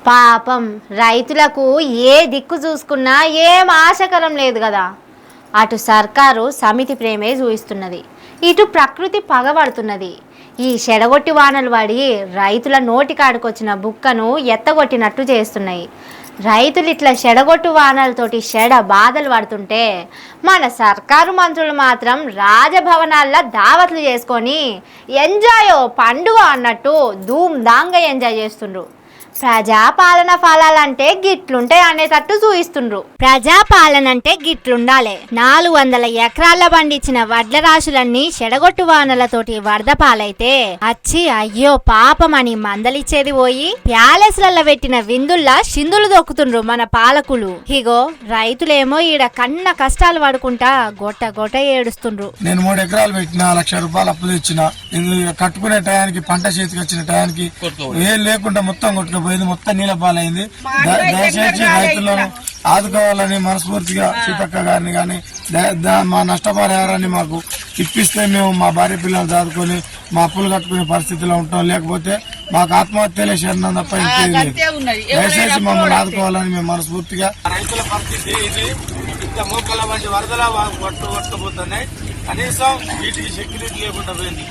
పాపం రైతులకు ఏ దిక్కు చూసుకున్నా ఏం ఆశకరం లేదు కదా. అటు సర్కారు సమితి ప్రేమే చూయిస్తున్నది, ఇటు ప్రకృతి పగబడుతున్నది. ఈ చెడగొట్టి వానలు పడి రైతుల నోటికాడుకొచ్చిన బుక్కను ఎత్తగొట్టినట్టు చేస్తున్నాయి. రైతులు ఇట్లా చెడగొట్టు వానలతోటి బాధలు పడుతుంటే మన సర్కారు మంత్రులు మాత్రం రాజభవనాల్లో దావత్లు చేసుకొని ఎంజాయో పండుగ అన్నట్టు ధూమ్ ధాంగా ఎంజాయ్ చేస్తుండ్రు. ప్రజాపాలన ఫలాలంటే గిట్లుంటాయి అనేటట్టు చూయిస్తుండ్రు. ప్రజాపాలన అంటే గిట్లుండాలి. 400 ఎకరాల పండించిన వడ్ల రాశులన్నీ చెడగొట్టు వానలతోటి వరద పాలైతే అచ్చి అయ్యో పాపమని మందలిచ్చేది పోయి ప్యాలెస్లలో పెట్టిన విందుల్లా సిందులు దొక్కుతుండ్రు మన పాలకులు. ఇగో రైతులేమో ఈడ కన్న కష్టాలు పడుకుంటా గొట్ట గొట్ట ఏడుస్తుండ్రు. నేను 3 ఎకరాలు పెట్టిన, 1,00,000 రూపాయలు అప్పు తెచ్చిన, కట్టుకునే టయానికి పంట చేతికి వచ్చిన టయానికి ఏం లేకుండా మొత్తం కొట్టుకుపోయింది, మొత్తం నీళ్ళ పాలైంది. దయచేసి రైతులను ఆదుకోవాలని మనస్ఫూర్తిగా సీతక్క గారిని కానీ మా నష్టపరిహారాన్ని మాకు ఇప్పిస్తే మేము మా భార్య పిల్లలు చదువుకొని మా అప్పులు కట్టుకునే పరిస్థితిలో ఉంటాం. లేకపోతే మాకు ఆత్మహత్యలే శరణం తప్ప ఇంకేది లేదు. దయచేసి మమ్మల్ని ఆదుకోవాలని మేము మనస్ఫూర్తిగా. రైతుల పరిస్థితి ఇది ఇంత మోకల వంటి వరదలా కొట్టుకుపోతున్నాయి. కనీసం వీటికి సెక్యూరిటీ లేకుండా పోయింది.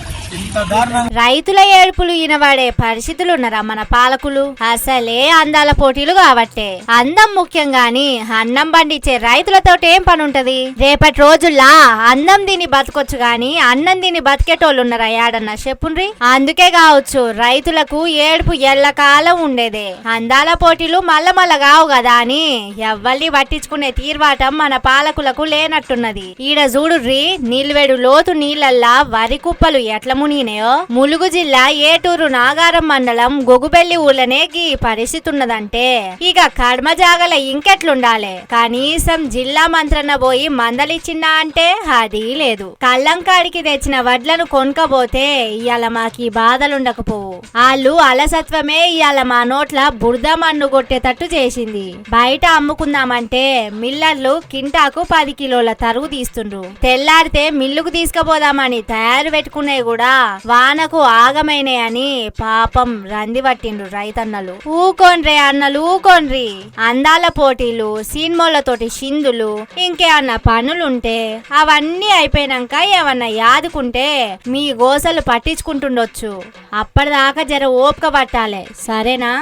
రైతుల ఏడుపులు ఈనవాడే పరిస్థితులు ఉన్నారా మన పాలకులు? అసలే అందాల పోటీలు కాబట్టే అందం ముఖ్యం గాని అన్నం పండించే రైతులతోటి ఏం పని ఉంటది? రేపటి రోజుల్లా అందం దీని బతకొచ్చు గాని అన్నం దీని బతికేటోళ్ళు ఉన్నారా యాడన్నా చెప్పుండ్రి. అందుకే కావచ్చు రైతులకు ఏడుపు ఎల్లకాలం ఉండేదే. అందాల పోటీలు మల్ల కావు కదా అని ఎవ్వల్ని పట్టించుకునే తీర్వాటం మన పాలకులకు లేనట్టున్నది. ఈడ చూడుర్రి, నిల్వెడు లోతు నీళ్లల్లా వరి కుప్పలు ఎట్ల మునిగినాయో. ములుగు జిల్లా ఏటూరు నాగారం మండలం గొగుబెల్లి ఊర్లనే గీ పరిస్థితి ఉన్నదంటే ఇక కర్మ జాగల ఇంకెట్లుండాలే. కనీసం జిల్లా మంత్రన్న పోయి మందలిచ్చిందా అంటే అది లేదు. కళ్ళంకాడికి తెచ్చిన వడ్లను కొనుకపోతే ఇయాల మాకి బాధలుండకపోవు. వాళ్ళు అలసత్వమే ఇయాల మా నోట్ల బురద మన్ను కొట్టేటట్టు చేసింది. బయట అమ్ముకుందామంటే మిల్లర్లు కింటాకు 10 కిలోల తరుగు తీస్తుండ్రు. తెల్లారితే మిల్లుకు తీసుకుపోదామని తయారు పెట్టుకున్నాయి కూడా వానకు ఆగమైనాయని పాపం రంది పట్టిండ్రు రైతన్నలు. ఊకోన్రే అన్నలు ఊకోన్రి. అందాల పోటీలు, సినిమాలతోటి సిందులు, ఇంకేమన్నా పనులుంటే అవన్నీ అయిపోయినాక ఏమన్నా యాదుకుంటే మీ గోసలు పట్టించుకుంటుండొచ్చు. అప్పటిదాకా జర ఓపిక పట్టాలే, సరేనా?